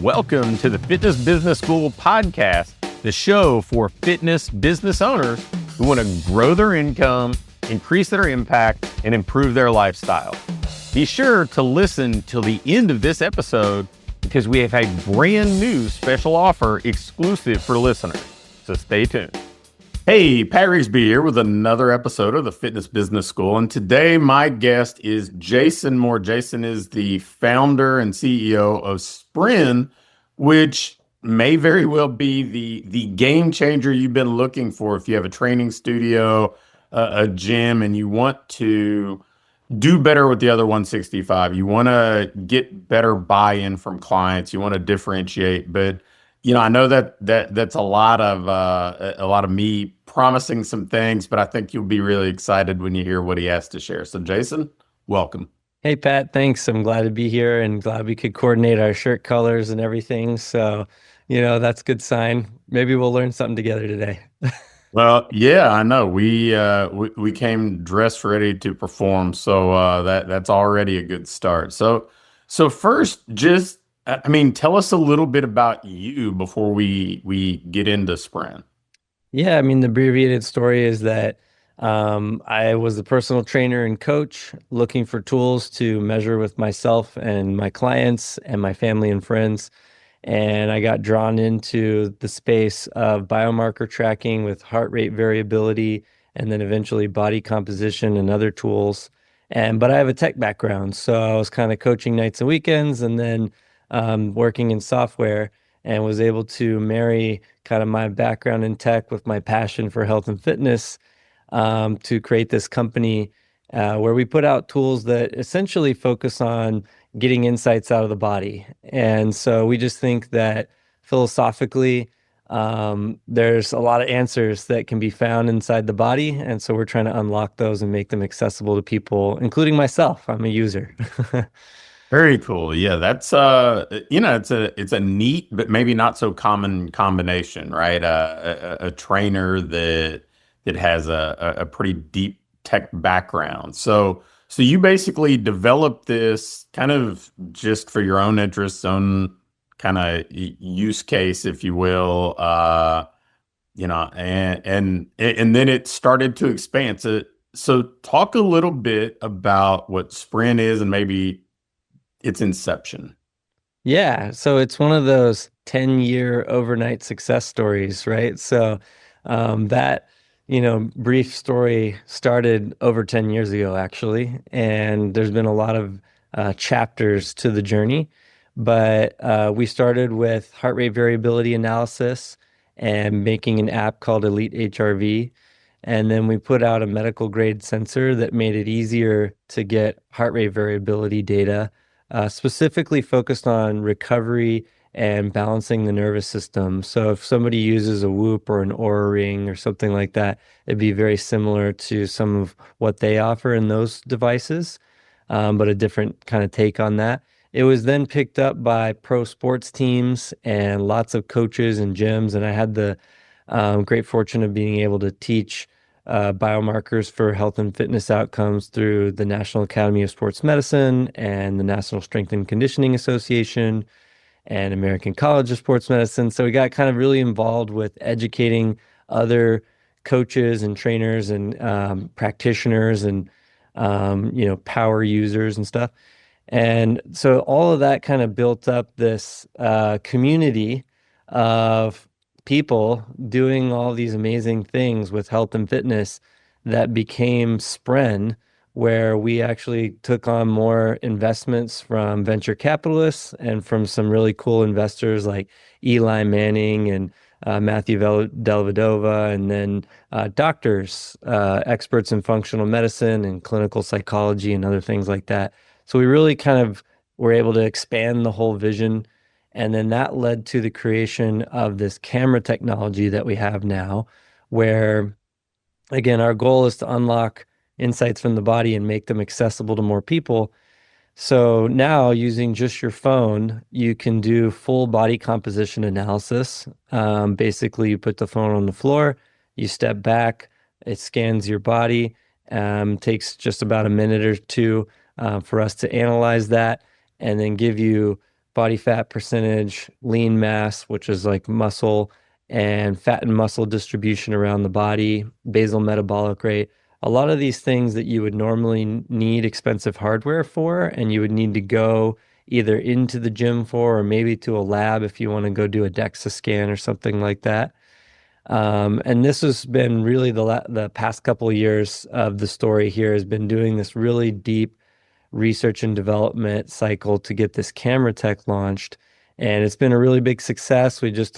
Welcome to the Fitness Business School podcast, the show for fitness business owners who want to grow their income, increase their impact, and improve their lifestyle. Be sure to listen till the end of this episode because we have a brand new special offer exclusive for listeners. So stay tuned. Hey, Pat Rigsby here with another episode of the Fitness Business School. And today my guest is Jason Moore. Jason is the founder and CEO of Spren, which may very well be the game changer you've been looking for if you have a training studio, a gym, and you want to do better with the other 165. You want to get better buy-in from clients. You want to differentiate, but I know that's a lot of me promising some things, but I think you'll be really excited when you hear what he has to share. So Jason, welcome. Hey, Pat, thanks. I'm glad to be here and glad we could coordinate our shirt colors and everything. So, that's a good sign. Maybe we'll learn something together today. Well, yeah, I know. We came dressed ready to perform, so that's already a good start. So first, tell us a little bit about you before we get into Spren. Yeah, the abbreviated story is that I was a personal trainer and coach looking for tools to measure with myself and my clients and my family and friends. And I got drawn into the space of biomarker tracking with heart rate variability and then eventually body composition and other tools. But I have a tech background, so I was kind of coaching nights and weekends and then working in software, and was able to marry kind of my background in tech with my passion for health and fitness to create this company where we put out tools that essentially focus on getting insights out of the body. And so we just think that philosophically, there's a lot of answers that can be found inside the body. And so we're trying to unlock those and make them accessible to people, including myself. I'm a user. Very cool. Yeah, that's it's a neat but maybe not so common combination, right? A trainer that has a pretty deep tech background. So you basically developed this kind of just for your own interests, own kind of use case, if you will, and then it started to expand. So talk a little bit about what Spren is and maybe its inception. Yeah, so it's one of those 10-year overnight success stories, right? So that brief story started over 10 years ago, actually, and there's been a lot of chapters to the journey. But we started with heart rate variability analysis and making an app called Elite HRV. And then we put out a medical grade sensor that made it easier to get heart rate variability data, specifically focused on recovery and balancing the nervous system. So if somebody uses a Whoop or an Oura Ring or something like that, it'd be very similar to some of what they offer in those devices, but a different kind of take on that. It was then picked up by pro sports teams and lots of coaches and gyms, and I had the great fortune of being able to teach biomarkers for health and fitness outcomes through the National Academy of Sports Medicine and the National Strength and Conditioning Association and American College of Sports Medicine. So we got kind of really involved with educating other coaches and trainers and practitioners and power users and stuff. And so all of that kind of built up this community of people doing all these amazing things with health and fitness that became Spren, where we actually took on more investments from venture capitalists and from some really cool investors like Eli Manning and Matthew Dellavedova, and then doctors, experts in functional medicine and clinical psychology and other things like that. So we really kind of were able to expand the whole vision. And then that led to the creation of this camera technology that we have now, where, again, our goal is to unlock insights from the body and make them accessible to more people. So now, using just your phone, you can do full body composition analysis. Basically, you put the phone on the floor, you step back, it scans your body, takes just about a minute or two for us to analyze that and then give you body fat percentage, lean mass, which is like muscle, and fat and muscle distribution around the body, basal metabolic rate. A lot of these things that you would normally need expensive hardware for, and you would need to go either into the gym for, or maybe to a lab if you want to go do a DEXA scan or something like that. And this has been really the past couple of years of the story here has been doing this really deep research and development cycle to get this camera tech launched. And it's been a really big success. We just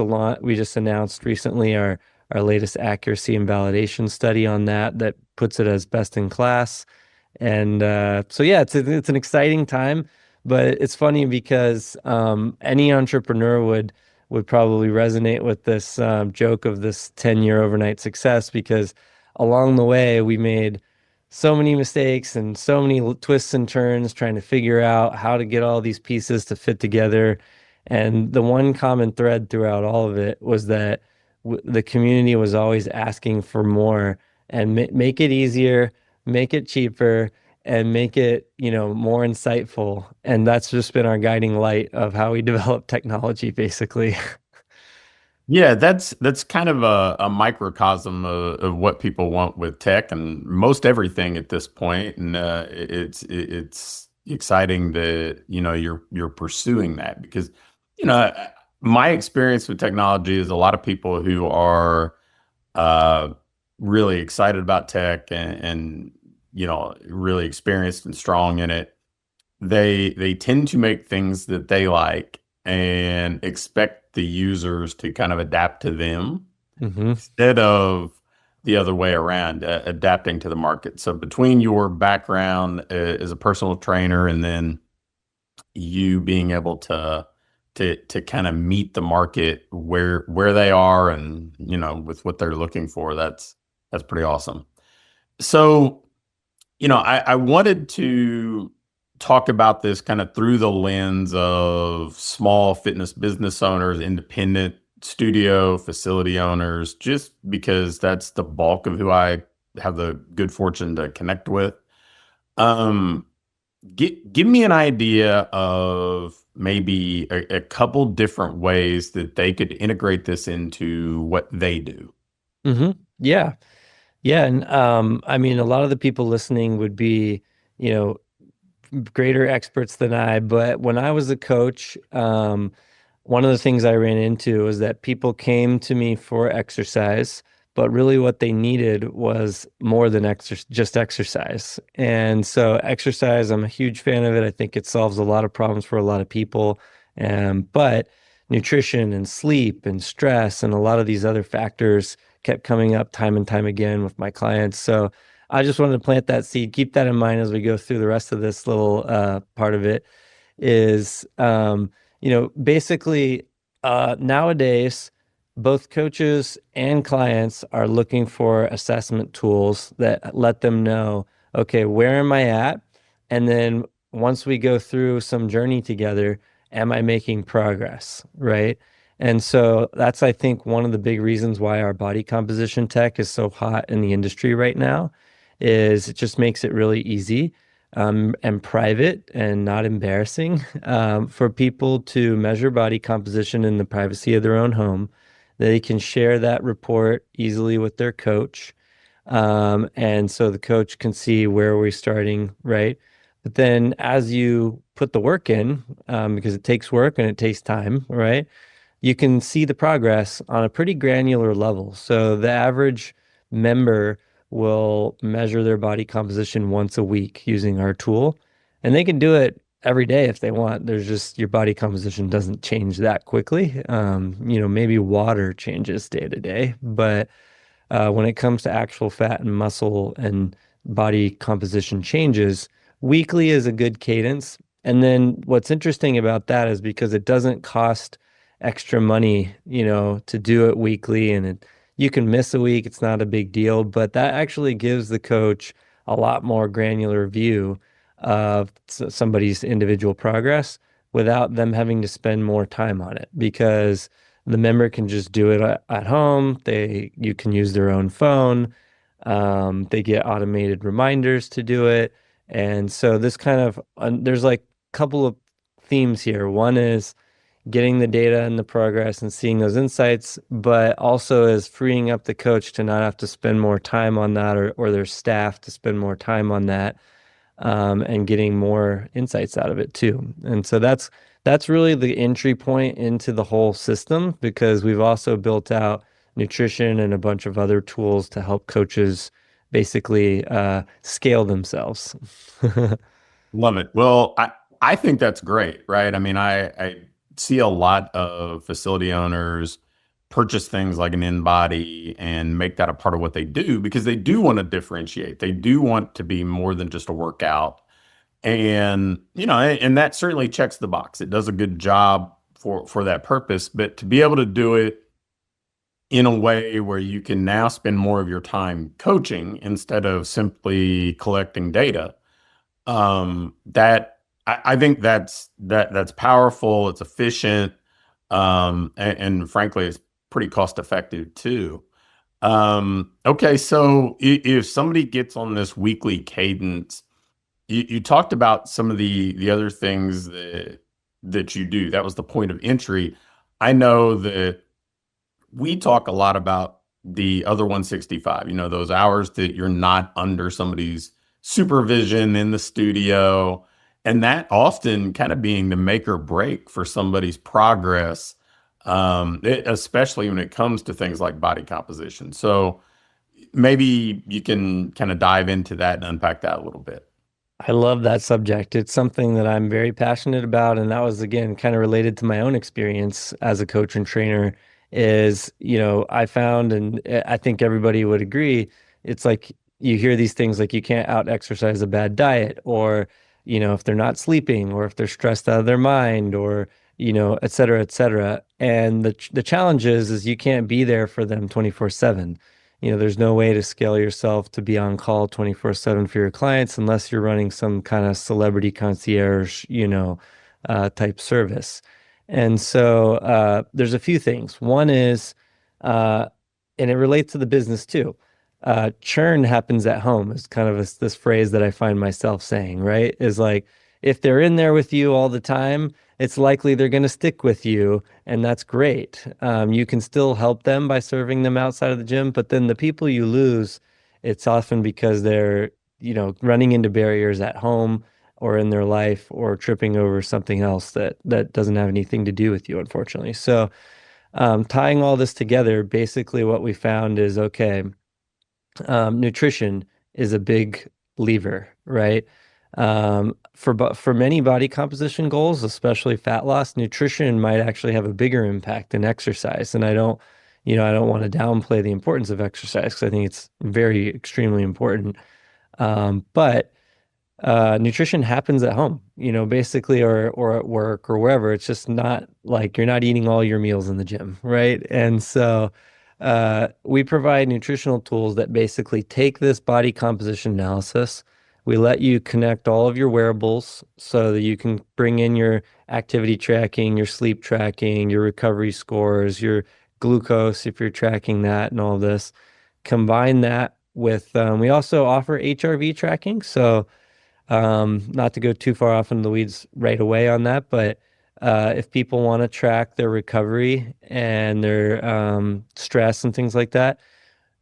announced recently our latest accuracy and validation study on that puts it as best in class. And so yeah, it's an exciting time, but it's funny because any entrepreneur would probably resonate with this joke of this 10-year overnight success, because along the way we made so many mistakes and so many twists and turns trying to figure out how to get all these pieces to fit together. And the one common thread throughout all of it was that the community was always asking for more, and make it easier, make it cheaper, and make it, more insightful. And that's just been our guiding light of how we develop technology, basically. Yeah, that's kind of a microcosm of what people want with tech and most everything at this point. And it's exciting that you're pursuing that because you know my experience with technology is a lot of people who are uh, really excited about tech and really experienced and strong in it. They tend to make things that they like and expect the users to kind of adapt to them Hmm. instead of the other way around, adapting to the market. So between your background as a personal trainer and then you being able to kind of meet the market where they are and with what they're looking for, that's pretty awesome. So I wanted to talk about this kind of through the lens of small fitness business owners, independent studio facility owners, just because that's the bulk of who I have the good fortune to connect with. Um, give me an idea of maybe a couple different ways that they could integrate this into what they do. Hmm. Yeah. Yeah. And I mean, a lot of the people listening would be, you know, greater experts than I, but when I was a coach, one of the things I ran into was that people came to me for exercise, but really what they needed was more than just exercise. And so exercise, I'm a huge fan of it. I think it solves a lot of problems for a lot of people. But nutrition and sleep and stress and a lot of these other factors kept coming up time and time again with my clients. So I just wanted to plant that seed. Keep that in mind as we go through the rest of this little part of it. Is basically nowadays both coaches and clients are looking for assessment tools that let them know, okay, where am I at? And then once we go through some journey together, am I making progress? Right. And so that's, I think, one of the big reasons why our body composition tech is so hot in the industry right now, is it just makes it really easy and private and not embarrassing for people to measure body composition in the privacy of their own home. They can share that report easily with their coach. And so the coach can see where we're starting, right? But then as you put the work in, because it takes work and it takes time, right? You can see the progress on a pretty granular level. So the average member will measure their body composition once a week using our tool, and they can do it every day if they want. There's just your body composition doesn't change that quickly. Maybe water changes day to day, but when it comes to actual fat and muscle and body composition changes, weekly is a good cadence. And then what's interesting about that is because it doesn't cost extra money, to do it weekly, and you can miss a week, it's not a big deal, but that actually gives the coach a lot more granular view of somebody's individual progress without them having to spend more time on it, because the member can just do it at home. You can use their own phone. They get automated reminders to do it. And so this kind of, there's like a couple of themes here. One is getting the data and the progress and seeing those insights, but also is freeing up the coach to not have to spend more time on that, or their staff to spend more time on that, and getting more insights out of it too. And so that's really the entry point into the whole system, because we've also built out nutrition and a bunch of other tools to help coaches basically scale themselves. Love it. Well, I think that's great, right? I mean, I see a lot of facility owners purchase things like an InBody and make that a part of what they do because they do want to differentiate. They do want to be more than just a workout. And, and that certainly checks the box. It does a good job for that purpose, but to be able to do it in a way where you can now spend more of your time coaching instead of simply collecting data, that I think that's powerful. It's efficient, and frankly, it's pretty cost effective too. Okay, so if somebody gets on this weekly cadence, you talked about some of the other things that you do. That was the point of entry. I know that we talk a lot about the other 165, those hours that you're not under somebody's supervision in the studio, and that often kind of being the make or break for somebody's progress, especially when it comes to things like body composition. So maybe you can kind of dive into that and unpack that a little bit. I love that subject. It's something that I'm very passionate about. And that was, again, kind of related to my own experience as a coach and trainer is, I found, and I think everybody would agree, it's like you hear these things like you can't out exercise a bad diet, or, if they're not sleeping, or if they're stressed out of their mind, or, et cetera, et cetera. And the challenge is you can't be there for them 24/7. There's no way to scale yourself to be on call 24/7 for your clients unless you're running some kind of celebrity concierge, type service. And so there's a few things. One is, and it relates to the business too. Churn happens at home is kind of this phrase that I find myself saying, right? Is like, if they're in there with you all the time, it's likely they're going to stick with you, and that's great. You can still help them by serving them outside of the gym, but then the people you lose, it's often because they're, running into barriers at home or in their life, or tripping over something else that doesn't have anything to do with you, unfortunately. So, tying all this together, basically what we found is, okay, nutrition is a big lever, right? For many body composition goals, especially fat loss, nutrition might actually have a bigger impact than exercise. And I don't want to downplay the importance of exercise, because I think it's very extremely important. But nutrition happens at home, basically, or at work or wherever. It's just not like you're not eating all your meals in the gym, right? And so we provide nutritional tools that basically take this body composition analysis. We let you connect all of your wearables so that you can bring in your activity tracking, your sleep tracking, your recovery scores, your glucose, if you're tracking that, and all this. Combine that with, we also offer HRV tracking. So, not to go too far off into the weeds right away on that, but if people want to track their recovery and their stress and things like that,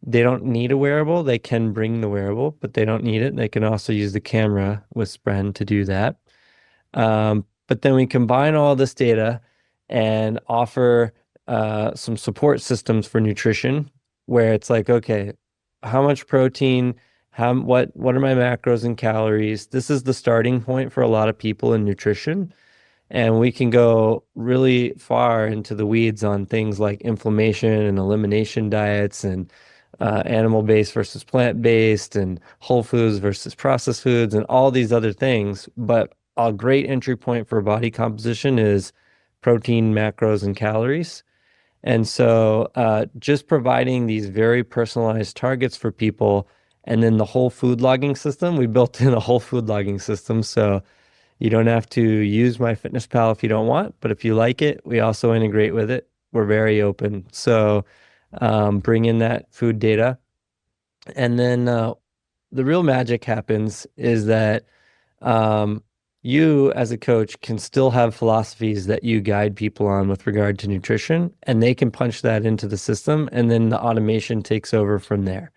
they don't need a wearable. They can bring the wearable, but they don't need it. They can also use the camera with Spren to do that. But then we combine all this data and offer some support systems for nutrition, where it's like, okay, how much protein, what are my macros and calories? This is the starting point for a lot of people in nutrition. And we can go really far into the weeds on things like inflammation and elimination diets, and animal-based versus plant-based, and whole foods versus processed foods, and all these other things. But a great entry point for body composition is protein, macros, and calories. And so just providing these very personalized targets for people, and then the whole food logging system, we built in a whole food logging system. So you don't have to use MyFitnessPal if you don't want, but if you like it, we also integrate with it. We're very open. So bring in that food data. And then the real magic happens is that you as a coach can still have philosophies that you guide people on with regard to nutrition, and they can punch that into the system, and then the automation takes over from there.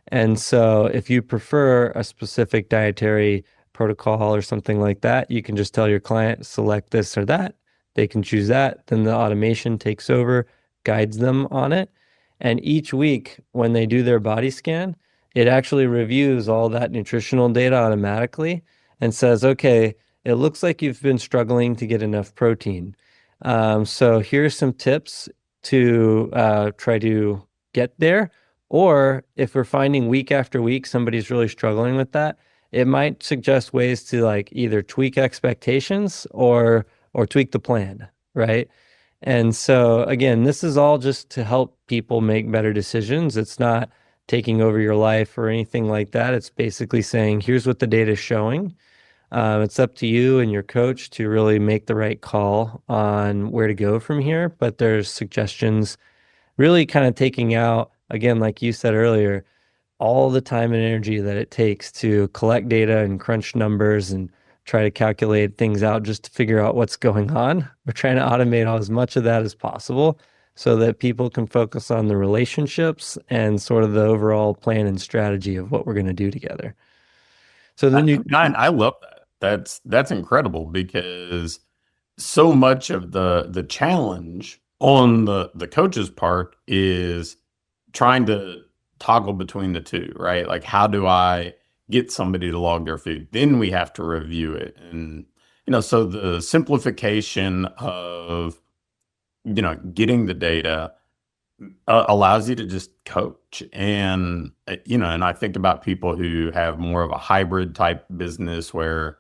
And so if you prefer a specific dietary protocol or something like that, you can just tell your client, select this or that. They can choose that. Then the automation takes over, guides them on it. And each week, when they do their body scan, it actually reviews all that nutritional data automatically and says, okay, it looks like you've been struggling to get enough protein. So here's some tips to try to get there. Or if we're finding week after week somebody's really struggling with that, it might suggest ways to like either tweak expectations or tweak the plan, right? And so again, this is all just to help people make better decisions. It's not taking over your life or anything like that. It's basically saying, here's what the data is showing. It's up to you and your coach to really make the right call on where to go from here. But there's suggestions really kind of taking out, again, like you said earlier, all the time and energy that it takes to collect data and crunch numbers and try to calculate things out just to figure out what's going on. We're trying to automate as much of that as possible so that people can focus on the relationships and sort of the overall plan and strategy of what we're going to do together. So then you, I love that. That's incredible because so much of the challenge on the coach's part is trying to toggle between the two, right? Like, how do I get somebody to log their food? Then we have to review it. And, so the simplification of, getting the data allows you to just coach. And, and I think about people who have more of a hybrid type business where,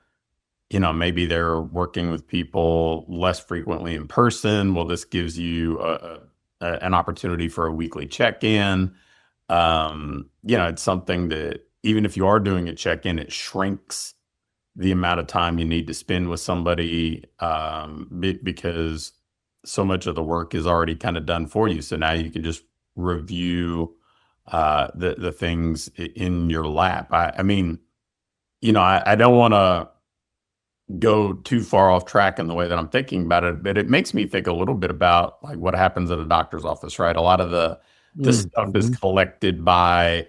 maybe they're working with people less frequently in person. Well, this gives you an opportunity for a weekly check-in. It's something that even if you are doing a check-in, it shrinks the amount of time you need to spend with somebody because so much of the work is already kind of done for you. So now you can just review the things in your lap. I mean, I don't want to go too far off track in the way that I'm thinking about it, but it makes me think a little bit about like what happens at a doctor's office, right? A lot of the stuff is collected by,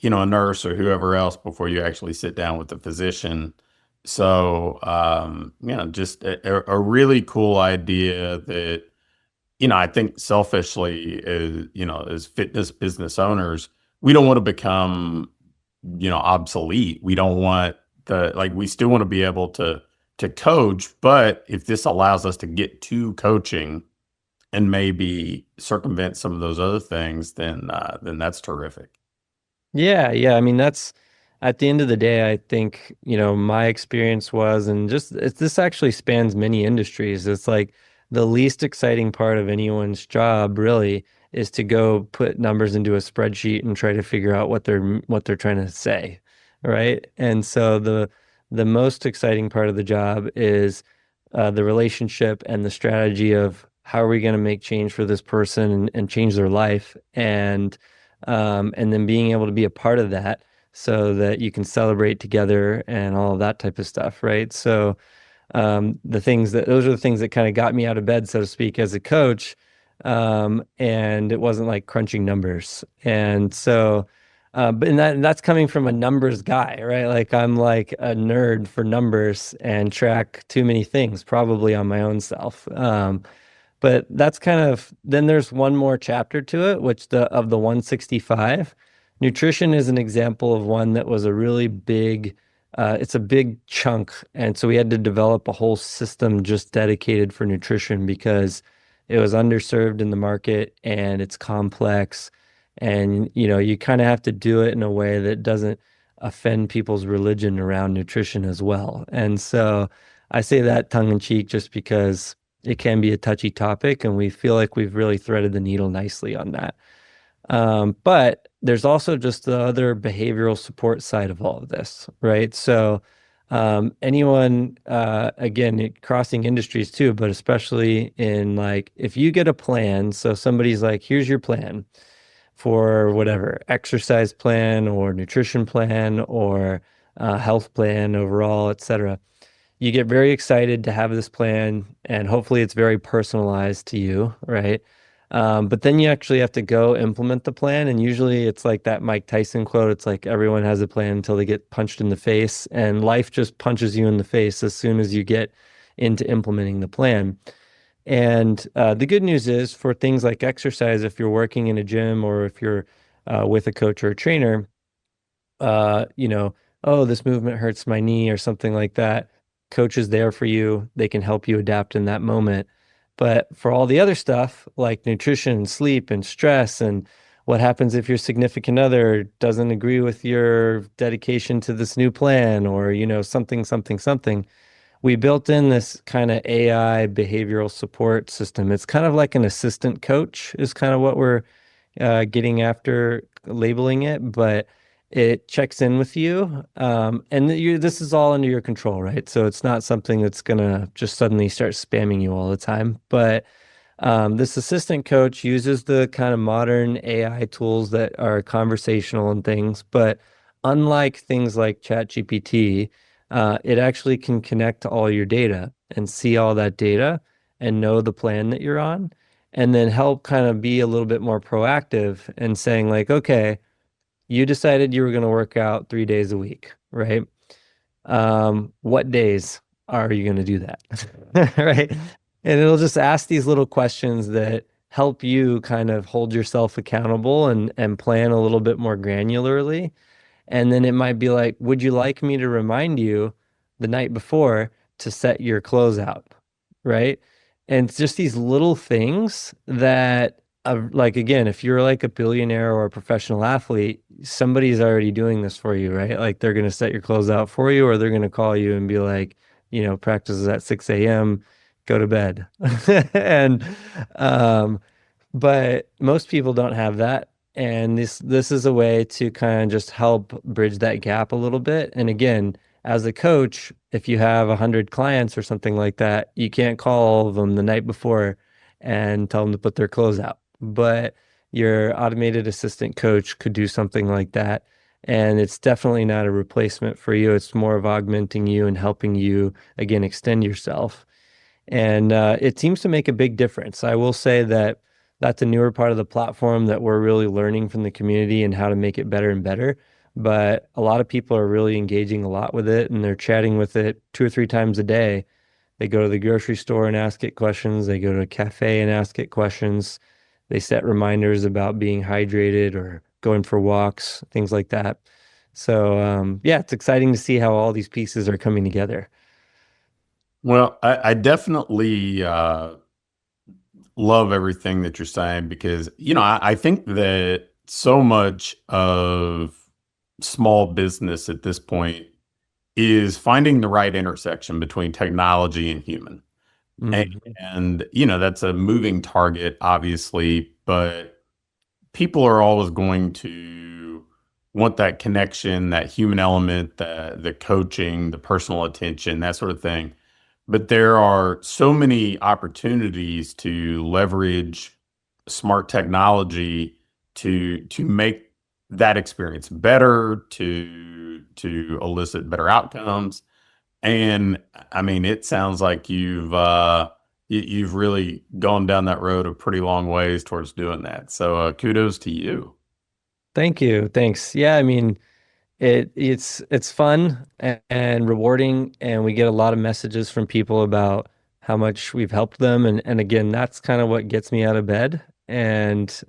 a nurse or whoever else before you actually sit down with the physician. So, just a really cool idea that, I think selfishly, as fitness business owners, we don't want to become, obsolete. We don't want we still want to be able to coach, but if this allows us to get to coaching and maybe circumvent some of those other things, then that's terrific. Yeah, yeah. I mean, that's at the end of the day, I think, my experience was, and this actually spans many industries. It's like the least exciting part of anyone's job really is to go put numbers into a spreadsheet and try to figure out what they're trying to say, right? And so the most exciting part of the job is the relationship and the strategy of how are we going to make change for this person and change their life and then being able to be a part of that so that you can celebrate together and all of that type of stuff, right? So those are the things that kind of got me out of bed, so to speak, as a coach. And it wasn't like crunching numbers. And so, that's coming from a numbers guy, right? Like I'm like a nerd for numbers and track too many things, probably on my own self. But that's kind of, then there's one more chapter to it, which of the 165. Nutrition is an example of one that was a really big, it's a big chunk. And so we had to develop a whole system just dedicated for nutrition because it was underserved in the market and it's complex. And, you kind of have to do it in a way that doesn't offend people's religion around nutrition as well. And so I say that tongue in cheek just because it can be a touchy topic, and we feel like we've really threaded the needle nicely on that. But there's also just the other behavioral support side of all of this, right? So anyone, again, crossing industries too, but especially in like, if you get a plan, so somebody's like, here's your plan for whatever, exercise plan or nutrition plan or health plan overall, et cetera. you get very excited to have this plan, and hopefully it's very personalized to you, right? But then you actually have to go implement the plan. And usually it's like that Mike Tyson quote. It's like everyone has a plan until they get punched in the face. And life just punches you in the face as soon as you get into implementing the plan. And the good news is for things like exercise, if you're working in a gym or if you're with a coach or a trainer, you know, oh, this movement hurts my knee or something like that. Coach is there for you. They can help you adapt in that moment. But for all the other stuff like nutrition, sleep, and stress, and what happens if your significant other doesn't agree with your dedication to this new plan or, something, something, something, we built in this kind of AI behavioral support system. It's kind of like an assistant coach, is kind of what we're getting after labeling it, but it checks in with you. And this is all under your control, right? So it's not something that's gonna just suddenly start spamming you all the time. But this assistant coach uses the kind of modern AI tools that are conversational and things, but unlike things like ChatGPT, it actually can connect to all your data and see all that data and know the plan that you're on, and then help kind of be a little bit more proactive and saying like, okay, you decided you were going to work out 3 days a week, right? What days are you going to do that? Right? And it'll just ask these little questions that help you kind of hold yourself accountable and plan a little bit more granularly. And then it might be like, would you like me to remind you the night before to set your clothes out? Right? And it's just these little things that, like, again, if you're like a billionaire or a professional athlete, somebody's already doing this for you, right? Like they're going to set your clothes out for you, or they're going to call you and be like, practice is at 6 a.m., go to bed. And, um, but most people don't have that. And this is a way to kind of just help bridge that gap a little bit. And again, as a coach, if you have 100 clients or something like that, you can't call all of them the night before and tell them to put their clothes out. But your automated assistant coach could do something like that. And it's definitely not a replacement for you. It's more of augmenting you and helping you, again, extend yourself. And it seems to make a big difference. I will say that that's a newer part of the platform that we're really learning from the community and how to make it better and better. But a lot of people are really engaging a lot with it, and they're chatting with it 2 or 3 times a day. They go to the grocery store and ask it questions. They go to a cafe and ask it questions. They set reminders about being hydrated or going for walks, things like that. So, yeah, it's exciting to see how all these pieces are coming together. Well, I definitely love everything that you're saying because, I think that so much of small business at this point is finding the right intersection between technology and human. And, Mhm. that's a moving target, obviously, but people are always going to want that connection, that human element, the coaching, the personal attention, that sort of thing. But there are so many opportunities to leverage smart technology to make that experience better, to elicit better outcomes. And I mean, it sounds like you've really gone down that road a pretty long ways towards doing that. So kudos to you. Thank you. Thanks. Yeah, I mean, it's fun and rewarding, and we get a lot of messages from people about how much we've helped them, and again, that's kind of what gets me out of bed. And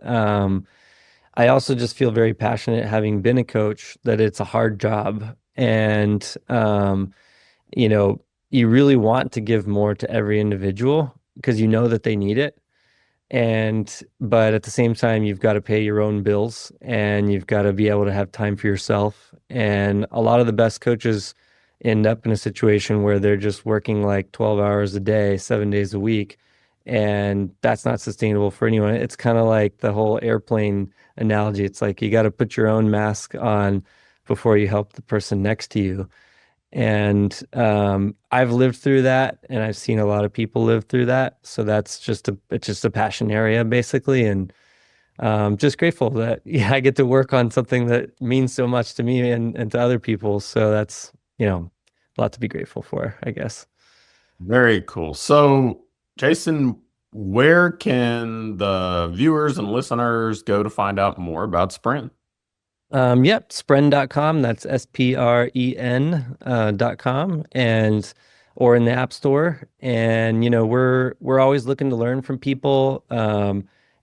I also just feel very passionate, having been a coach, that it's a hard job, and you know, you really want to give more to every individual because you know that they need it. And but at the same time, you've got to pay your own bills and you've got to be able to have time for yourself. And a lot of the best coaches end up in a situation where they're just working like 12 hours a day, 7 days a week. And that's not sustainable for anyone. It's kind of like the whole airplane analogy. It's like you got to put your own mask on before you help the person next to you. And I've lived through that, and I've seen a lot of people live through that. So it's just a passion area basically, and just grateful that yeah, I get to work on something that means so much to me and to other people. So that's a lot to be grateful for, I guess. Very cool. So, Jason, where can the viewers and listeners go to find out more about Spren? Yep, spren.com. That's SPREN.com, and or in the App Store. And we're always looking to learn from people.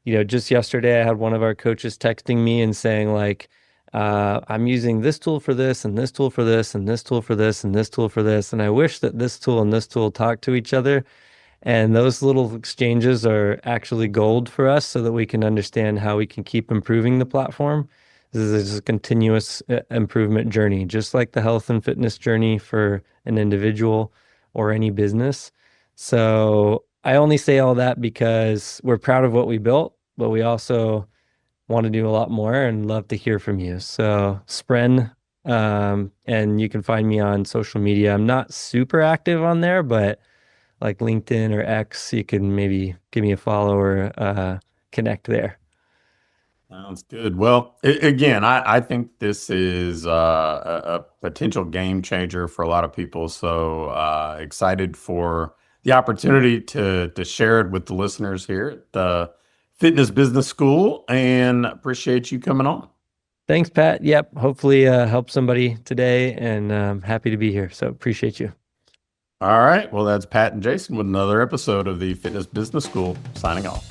Just yesterday I had one of our coaches texting me and saying like, I'm using this tool for this and this tool for this and this tool for this and this tool for this, and I wish that this tool and this tool talk to each other. And those little exchanges are actually gold for us so that we can understand how we can keep improving the platform. This is a continuous improvement journey, just like the health and fitness journey for an individual or any business. So I only say all that because we're proud of what we built, but we also want to do a lot more and love to hear from you. So Spren, and you can find me on social media. I'm not super active on there, but like LinkedIn or X, you can maybe give me a follow or connect there. Sounds good. Well, again, I think this is a potential game changer for a lot of people. So excited for the opportunity to share it with the listeners here at the Fitness Business School, and appreciate you coming on. Thanks, Pat. Yep. Hopefully help somebody today, and happy to be here. So appreciate you. All right. Well, that's Pat and Jason with another episode of the Fitness Business School, signing off.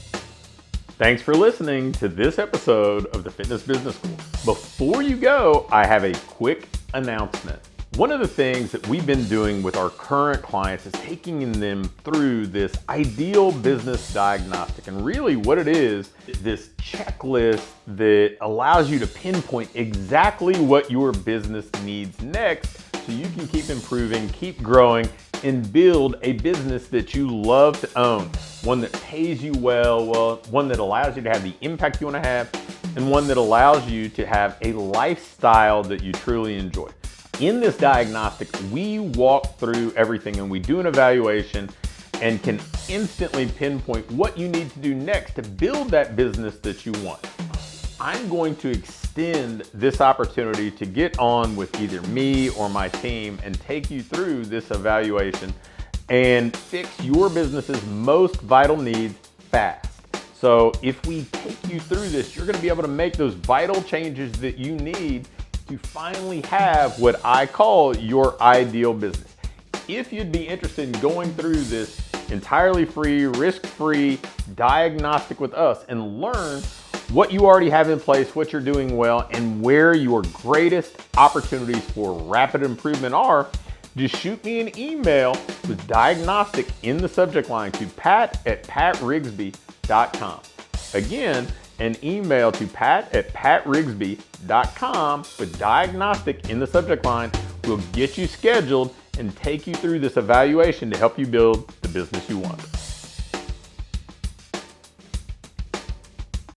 Thanks for listening to this episode of the Fitness Business School. Before you go, I have a quick announcement. One of the things that we've been doing with our current clients is taking them through this ideal business diagnostic. And really what it is this checklist that allows you to pinpoint exactly what your business needs next so you can keep improving, keep growing, and build a business that you love to own. One that pays you well, one that allows you to have the impact you want to have, and one that allows you to have a lifestyle that you truly enjoy. In this diagnostic, we walk through everything and we do an evaluation and can instantly pinpoint what you need to do next to build that business that you want. I'm going to extend this opportunity to get on with either me or my team and take you through this evaluation and fix your business's most vital needs fast. So if we take you through this, you're going to be able to make those vital changes that you need to finally have what I call your ideal business. If you'd be interested in going through this entirely free, risk-free diagnostic with us and learn what you already have in place, what you're doing well, and where your greatest opportunities for rapid improvement are, just shoot me an email with diagnostic in the subject line to pat@patrigsby.com. Again, an email to pat@patrigsby.com with diagnostic in the subject line will get you scheduled and take you through this evaluation to help you build the business you want.